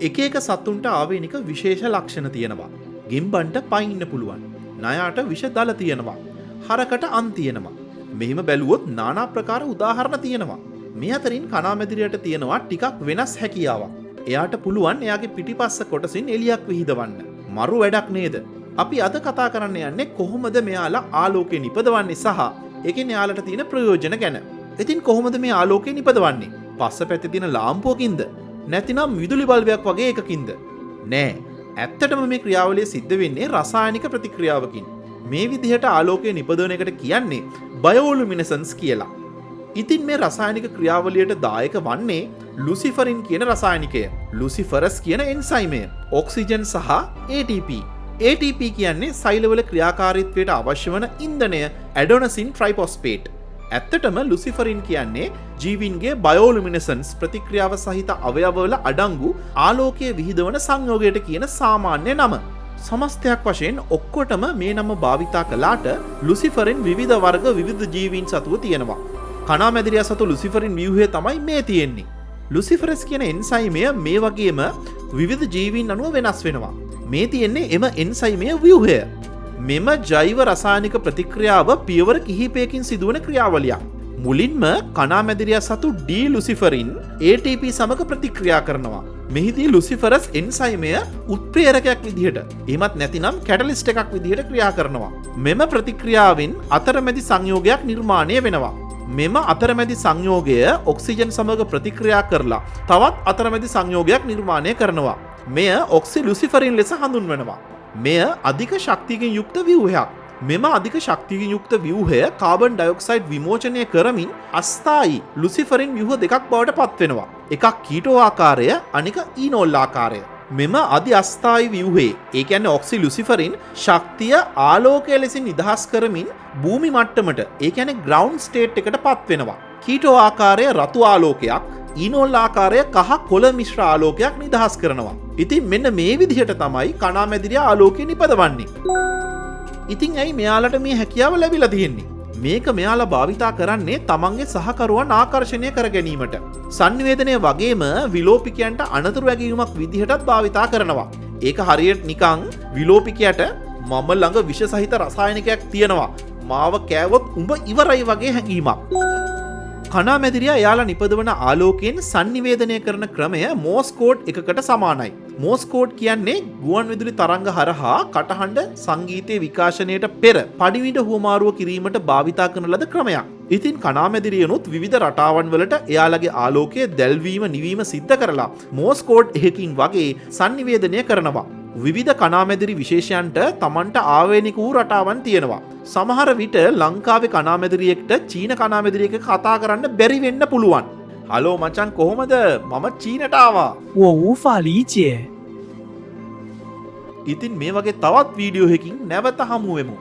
එක එක සතුන්ට ආවේනික විශේෂ ලක්ෂණ තියෙනවා. ගෙම්බන්ට පයින්න පුළුවන්. නයාට විෂ දල තියෙනවා. හරකට අන් තියෙනවා. මෙහිම බැලුවොත් নানা ප්‍රකාර උදාහරණ තියෙනවා. මේ අතරින් කණාමැදිරියට තියෙනවා ටිකක් වෙනස් හැකියාවක්. එයාට පුළුවන් එයාගේ පිටිපස්ස කොටසින් එලියක් විහිදවන්න. මරු වැඩක් නේද? අපි අද කතා කරන්න යන්නේ කොහොමද මෙයාලා ආලෝකය නිපදවන්නේ සහ ඒකෙන් එයාලට තියෙන ප්‍රයෝජන ගැන. ඉතින් කොහොමද මේ ආලෝකය නිපදවන්නේ? පස්ස පැත්තේ තියෙන ලාම්පුවකින්ද? නැතිනම් විදුලි බල්බයක් වගේ එකකින්ද? නෑ. ඇත්තටම මේ ක්‍රියාවලිය සිද්ධ වෙන්නේ රසායනික ප්‍රතික්‍රියාවකින්. මේ විදිහට ආලෝකය නිපදවන එකට කියන්නේ බයෝලුමිනසන්ස් කියලා. ඉතින් මේ රසායනික ක්‍රියාවලියට දායක වන්නේ ලුසිෆරින් කියන රසායනිකය. ලුසිෆරස් කියන එන්සයිමය. ඔක්සිජන් සහ ATP. ATP කියන්නේ සෛලවල ක්‍රියාකාරීත්වයට අවශ්‍ය වන ඉන්ධනය ඇඩොනසින් ට්‍රයිපොස්පේට්. ඇත්තටම ලුසිෆරින් කියන්නේ ජීවින්ගේ බයෝලුමිනසන්ස් ප්‍රතික්‍රියාව සහිත අවයවවල අඩංගු ආලෝකය විහිදවන සංයෝගයට කියන සාමාන්‍ය නම. සමස්තයක් වශයෙන් ඔක්කොටම මේ නම භාවිතා කළාට ලුසිෆරින් විවිධ වර්ග විවිධ ජීවීන් සතුව තියෙනවා. කණාමැදිරියා සතු ලුසිෆරින් ව්‍යුහය තමයි මේ තියෙන්නේ. ලුසිෆරස් කියන එන්සයිමය මේ වගේම විවිධ ජීවීන් අනුව වෙනස් වෙනවා. මේ තියෙන්නේ එම එන්සයිමය ව්‍යුහය. මෙම ජෛව රසායනික ප්‍රතික්‍රියාව පියවර කිහිපයකින් සිදුවන ක්‍රියාවලියක්. මුලින්ම කණාමැදිරියා සතු ඩී ලුසිෆරින් ATP සමග ප්‍රතික්‍රියා කරනවා. මෙහිදී ලුසිෆරස් එන්සයිමය උත්ප්‍රේරකයක් විදිහට එහෙමත් නැතිනම් කැටලිස්ට් එකක් විදිහට ක්‍රියා කරනවා. මෙම ප්‍රතික්‍රියාවෙන් අතරමැදි සංයෝගයක් නිර්මාණය වෙනවා. මෙම අතරමැදි සංයෝගය ඔක්සිජන් සමග ප්‍රතික්‍රියා කරලා තවත් අතරමැදි සංයෝගයක් නිර්මාණය කරනවා. මෙය ඔක්සි ලුසිෆරින් ලෙස හඳුන්වනවා. මෙය අධික ශක්තියකින් යුක්ත ව්‍යුහයක්. මෙම අධික ශක්තියකින් යුක්ත ව්‍යුහය කාබන් ඩයොක්සයිඩ් විමෝචනය කරමින් අස්ථායි ලුසිෆරින් ව්‍යුහ දෙකක් බවට පත්වෙනවා. එකක් කීටෝ ආකාරය, අනික ඊනෝල් ආකාරය. මෙම අධි අස්ථායි ව්‍යුහේ, ඒ කියන්නේ ඔක්සි ලුසිෆරින් ශක්තිය ආලෝකය ලෙසින් නිදහස් කරමින් භූමි මට්ටමට, ඒ කියන්නේ ග්‍රවුන්ඩ් ස්ටේට් එකට පත්වෙනවා. කීටෝ ආකාරය රතු ආලෝකයක්, ඊනෝල් ආකාරය කහ කොළ මිශ්‍ර ආලෝකයක් නිදහස් කරනවා. ඉතින් මෙන්න මේ විදිහට තමයි කණාමැදිරියා ආලෝකය නිපදවන්නේ. ඉතින් ඇයි මෙයාලට මේ හැකියාව ලැබිලා තියෙන්නේ? මේක මෙයාලා භාවිතා කරන්නේ තමන්ගේ සහකරුවන් ආකර්ෂණය කර ගැනීමට. සංනිවේදනය වගේම විලෝපිකයන්ට අනතුරු වැගීමක් විදිහටත් භාවිතා කරනවා. ඒක හරියට නිකන් විලෝපිකයට මම ළඟ විෂ සහිත රසායනිකයක් තියෙනවා, මාව කෑවොත් උඹ ඉවරයි වගේ හැඟීමක්. කණාමැදිරියා එයාලා නිපදවන ආලෝකයෙන් සංනිවේදනය කරන ක්‍රමය මෝස් කෝඩ් එකකට සමානයි. මෝස් කෝඩ් කියන්නේ ගුවන් විදුලි තරංග හරහා කටහඬ සංගීතයේ විකාශනයට පෙර පඩිවිඩ හුවමාරුව කිරීමට භාවිතා කරන ලද ක්‍රමයක්. ඉතින් කණාමැදිරියනුත් විවිධ රටාවන් වලට එයාලගේ ආලෝකය දැල්වීම නිවීම සිද්ධ කරලා මෝස් කෝඩ් එකකින් වගේ සංනිවේදනය කරනවා. විවිධ කණාමැදිරි විශේෂයන්ට තමන්ට ආවේනික වූ රටාවන් තියෙනවා. සමහර විට ලංකාවේ කණාමැදිරියෙක්ට චීන කණාමැදිරියක කතා කරන්න බැරි වෙන්න පුළුවන්. හලෝ මචං කොහොමද? මම චීනට ආවා. 我无法理解。 ඉතින් මේ වගේ තවත් වීඩියෝ එකකින් නැවත හමු වෙමු.